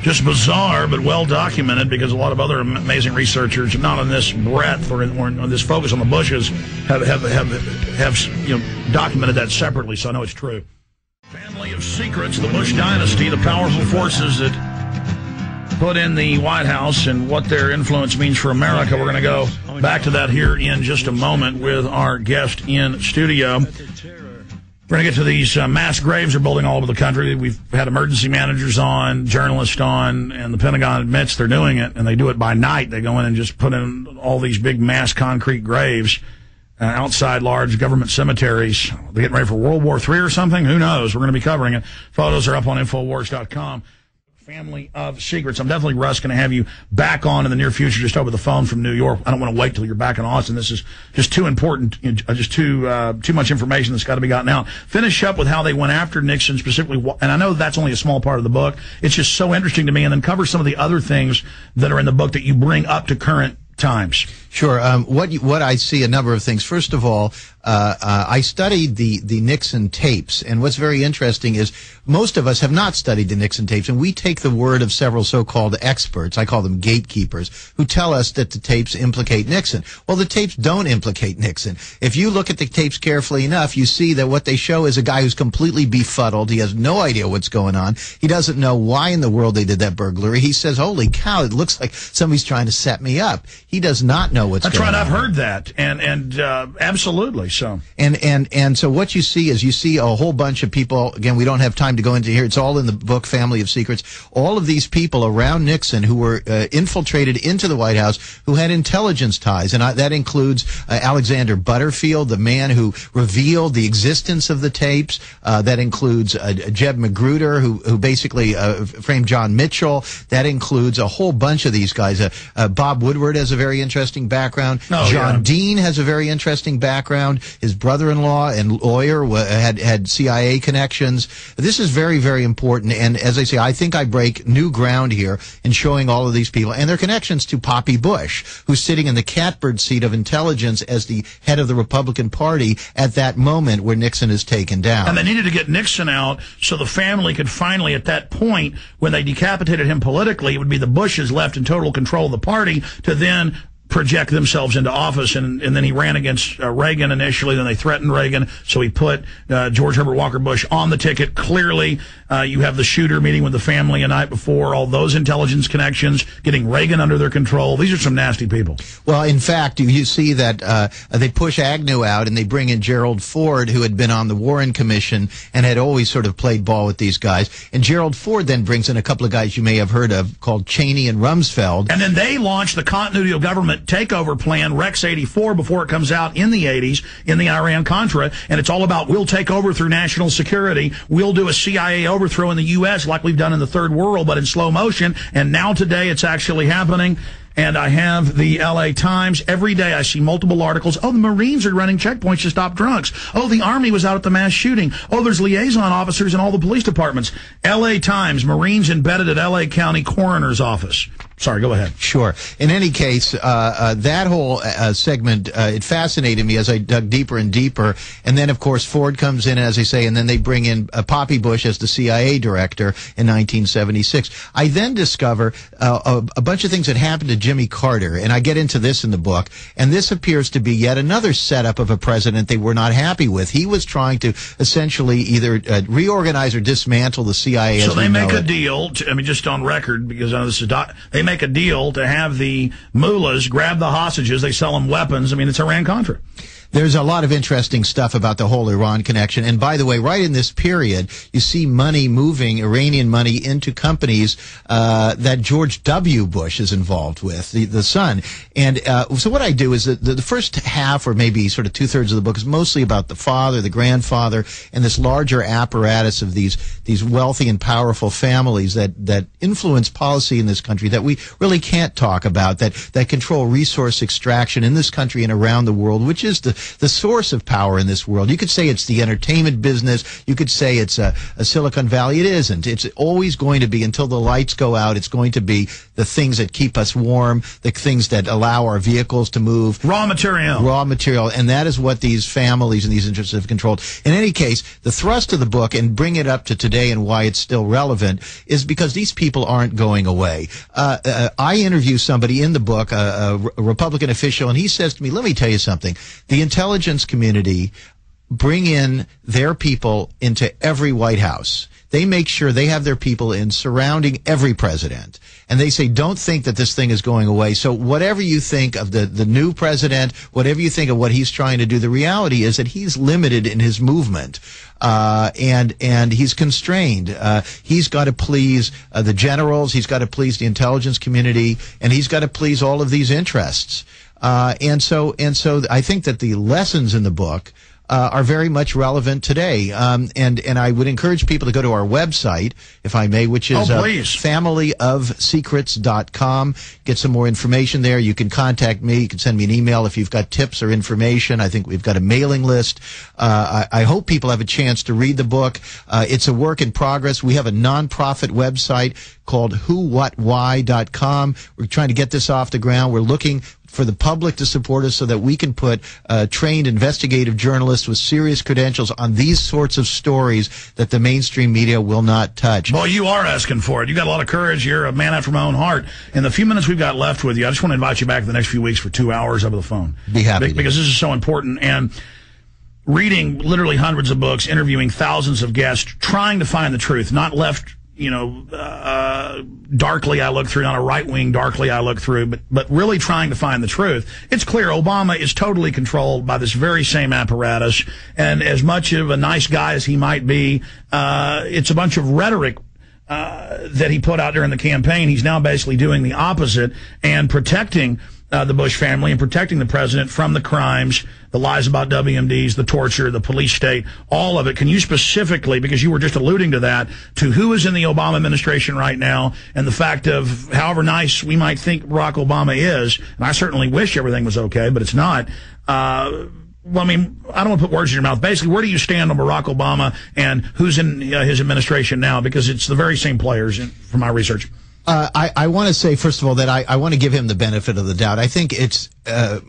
just bizarre, but well documented, because a lot of other amazing researchers, not on this breadth or on this focus on the Bushes, have documented that separately. So I know it's true. Family of secrets, the Bush dynasty, the powerful forces that put in the White House and what their influence means for America. We're going to go back to that here in just a moment with our guest in studio. We're going to get to these mass graves they're building all over the country. We've had emergency managers on, journalists on, and the Pentagon admits they're doing it, and they do it by night. They go in and just put in all these big mass concrete graves outside large government cemeteries. They're getting ready for World War III or something? Who knows? We're going to be covering it. Photos are up on Infowars.com. Family of secrets. I'm definitely, Russ, going to have you back on in the near future, just over the phone from New York. I don't want to wait till you're back in Austin. This is just too important, just too much information that's got to be gotten out. Finish up with how they went after Nixon specifically, and I know that's only a small part of the book. It's just so interesting to me, and then cover some of the other things that are in the book that you bring up to current times. Sure. What I see, a number of things. First of all, I studied the Nixon tapes, and what's very interesting is most of us have not studied the Nixon tapes, and we take the word of several so-called experts, I call them gatekeepers, who tell us that the tapes implicate Nixon. Well, the tapes don't implicate Nixon. If you look at the tapes carefully enough, you see that what they show is a guy who's completely befuddled. He has no idea what's going on. He doesn't know why in the world they did that burglary. He says, holy cow, it looks like somebody's trying to set me up. He does not know what's going on. That's right, I've heard that, and absolutely so. And so what you see is, you see a whole bunch of people. Again, we don't have time to go into here. It's all in the book, Family of Secrets. All of these people around Nixon who were infiltrated into the White House, who had intelligence ties, and that includes Alexander Butterfield, the man who revealed the existence of the tapes. That includes Jeb Magruder, who basically framed John Mitchell. That includes a whole bunch of these guys. Bob Woodward has a very interesting background. John Dean has a very interesting background. His brother-in-law and lawyer had CIA connections. This is very, very important. And as I say, I think I break new ground here in showing all of these people and their connections to Poppy Bush, who's sitting in the catbird seat of intelligence as the head of the Republican Party at that moment where Nixon is taken down. And they needed to get Nixon out so the family could finally, at that point, when they decapitated him politically, it would be the Bushes left in total control of the party to then project themselves into office, and then he ran against Reagan initially, then they threatened Reagan, so he put George Herbert Walker Bush on the ticket. Clearly, you have the shooter meeting with the family a night before, all those intelligence connections, getting Reagan under their control. These are some nasty people. Well, in fact, you see that they push Agnew out, and they bring in Gerald Ford, who had been on the Warren Commission and had always sort of played ball with these guys. And Gerald Ford then brings in a couple of guys you may have heard of called Cheney and Rumsfeld. And then they launch the continuity of government takeover plan, Rex 84, before it comes out in the 80s in the Iran-Contra, and it's all about, we'll take over through national security, we'll do a CIA overthrow in the U.S. like we've done in the third world, but in slow motion, and now today it's actually happening. And I have the L.A. Times. Every day I see multiple articles. Oh, the Marines are running checkpoints to stop drunks. Oh, the Army was out at the mass shooting. Oh, there's liaison officers in all the police departments. L.A. Times, Marines embedded at L.A. County Coroner's Office. Sorry, go ahead. Sure. In any case, that whole segment, it fascinated me as I dug deeper and deeper. And then, of course, Ford comes in, as I say, and then they bring in Poppy Bush as the CIA director in 1976. I then discover a bunch of things that happened to Jimmy Carter, and I get into this in the book, and this appears to be yet another setup of a president they were not happy with. He was trying to essentially either reorganize or dismantle the CIA. So they make a deal, just on record, because I know this is they make a deal to have the mullahs grab the hostages. They sell them weapons. It's Iran-Contra. There's a lot of interesting stuff about the whole Iran connection. And by the way, right in this period, you see money moving, Iranian money, into companies that George W. Bush is involved with, the son. And so what I do is that the first half, or maybe sort of two-thirds of the book, is mostly about the father, the grandfather, and this larger apparatus of these wealthy and powerful families that influence policy in this country that we really can't talk about, that control resource extraction in this country and around the world, which is the the source of power in this world. You could say it's the entertainment business. You could say it's a Silicon Valley. It isn't. It's always going to be, until the lights go out, it's going to be the things that keep us warm, the things that allow our vehicles to move. Raw material. And that is what these families and these interests have controlled. In any case, the thrust of the book, and bring it up to today and why it's still relevant, is because these people aren't going away. I interview somebody in the book, a Republican official, and he says to me, let me tell you something. The intelligence community bring in their people into every White House. They make sure they have their people in surrounding every president. And they say, don't think that this thing is going away. So whatever you think of the new president, whatever you think of what he's trying to do, the reality is that he's limited in his movement. And he's constrained. He's got to please the generals. He's got to please the intelligence community. And he's got to please all of these interests. And so I think that the lessons in the book are very much relevant today. And I would encourage people to go to our website, if I may, which is familyofsecrets.com. Get some more information there. You can contact me. You can send me an email if you've got tips or information. I think we've got a mailing list. I hope people have a chance to read the book. It's a work in progress. We have a nonprofit website called whowhatwhy.com. We're trying to get this off the ground. We're looking for the public to support us so that we can put trained investigative journalists with serious credentials on these sorts of stories that the mainstream media will not touch. Well, you are asking for it. You got a lot of courage. You're a man after my own heart. In the few minutes we've got left with you, I just want to invite you back the next few weeks for 2 hours over the phone. Be happy. Because this is so important. And reading literally hundreds of books, interviewing thousands of guests, trying to find the truth, not left, darkly I look through, not a right-wing darkly I look through, but really trying to find the truth. It's clear Obama is totally controlled by this very same apparatus, and as much of a nice guy as he might be, it's a bunch of rhetoric that he put out during the campaign. He's now basically doing the opposite and protecting the Bush family and protecting the president from the crimes, the lies about WMDs, the torture, the police state, all of it. Can you specifically, because you were just alluding to that, to who is in the Obama administration right now and the fact of however nice we might think Barack Obama is, and I certainly wish everything was okay, but it's not. Well, I mean, I don't want to put words in your mouth. Basically, where do you stand on Barack Obama and who's in his administration now? Because it's the very same players from my research. I want to say, first of all, that I want to give him the benefit of the doubt. I think it's, I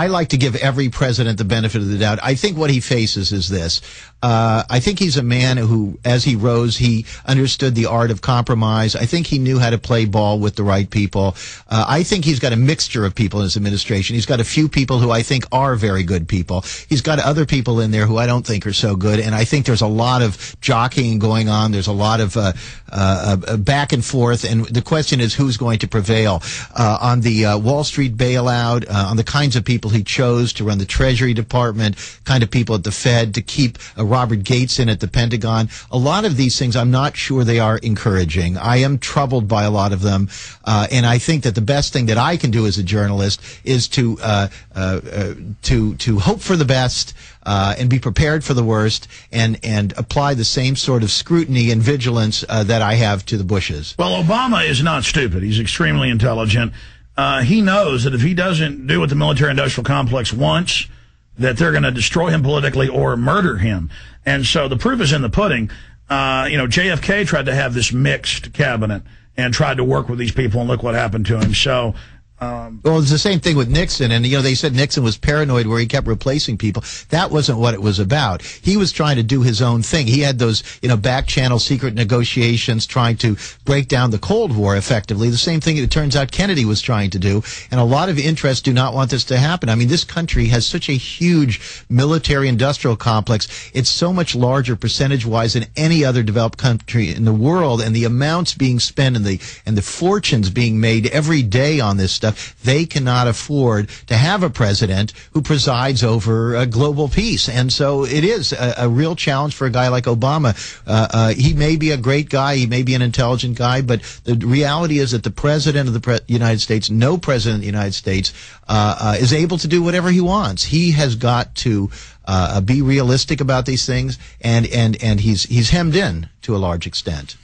like to give every president the benefit of the doubt. I think what he faces is this. I think he's a man who, as he rose, he understood the art of compromise. I think he knew how to play ball with the right people. I think he's got a mixture of people in his administration. He's got a few people who I think are very good people. He's got other people in there who I don't think are so good. And I think there's a lot of jockeying going on. There's a lot of back and forth. And the question is who's going to prevail on the Wall Street bailout, on the kinds of people he chose to run the Treasury Department, kind of people at the Fed to keep Robert Gates in at the Pentagon. A lot of these things, I'm not sure they are encouraging. I am troubled by a lot of them, and I think that the best thing that I can do as a journalist is to hope for the best and be prepared for the worst, and apply the same sort of scrutiny and vigilance that I have to the Bushes. Well, Obama is not stupid. He's extremely intelligent. He knows that if he doesn't do what the military-industrial complex wants, that they're going to destroy him politically or murder him. And so the proof is in the pudding. JFK tried to have this mixed cabinet and tried to work with these people, and look what happened to him. So well, it's the same thing with Nixon, and they said Nixon was paranoid where he kept replacing people. That wasn't what it was about. He was trying to do his own thing. He had those, back channel secret negotiations trying to break down the Cold War effectively. The same thing it turns out Kennedy was trying to do, and a lot of interests do not want this to happen. I mean, this country has such a huge military-industrial complex. It's so much larger percentage-wise than any other developed country in the world, and the amounts being spent and the fortunes being made every day on this stuff. They cannot afford to have a president who presides over global peace. And so it is a real challenge for a guy like Obama. He may be a great guy. He may be an intelligent guy. But the reality is that the president of the United States, no president of the United States, is able to do whatever he wants. He has got to be realistic about these things. And he's hemmed in to a large extent.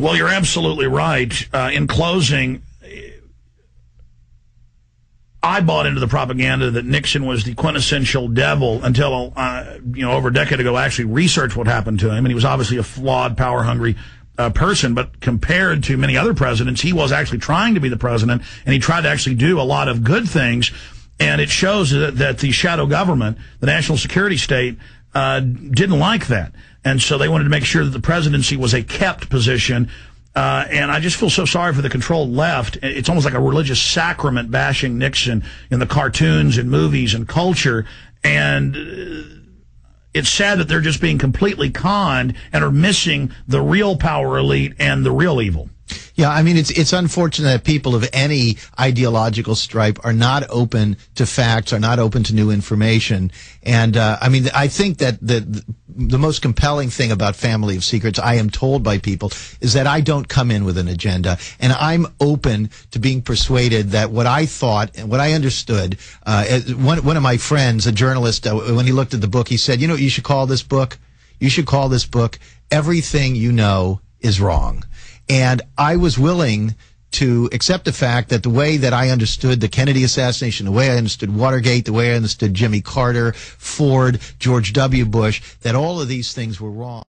Well, you're absolutely right. In closing, I bought into the propaganda that Nixon was the quintessential devil until, over a decade ago, I actually researched what happened to him. And he was obviously a flawed, power-hungry person. But compared to many other presidents, he was actually trying to be the president, and he tried to actually do a lot of good things. And it shows that the shadow government, the national security state, didn't like that. And so they wanted to make sure that the presidency was a kept position. And I just feel so sorry for the controlled left. It's almost like a religious sacrament bashing Nixon in the cartoons and movies and culture. And it's sad that they're just being completely conned and are missing the real power elite and the real evil. Yeah, I mean, it's unfortunate that people of any ideological stripe are not open to facts, are not open to new information. And, I think that the most compelling thing about Family of Secrets, I am told by people, is that I don't come in with an agenda. And I'm open to being persuaded that what I thought and what I understood, one of my friends, a journalist, when he looked at the book, he said, you should call this book? You should call this book, Everything You Know Is Wrong. And I was willing to accept the fact that the way that I understood the Kennedy assassination, the way I understood Watergate, the way I understood Jimmy Carter, Ford, George W. Bush, that all of these things were wrong.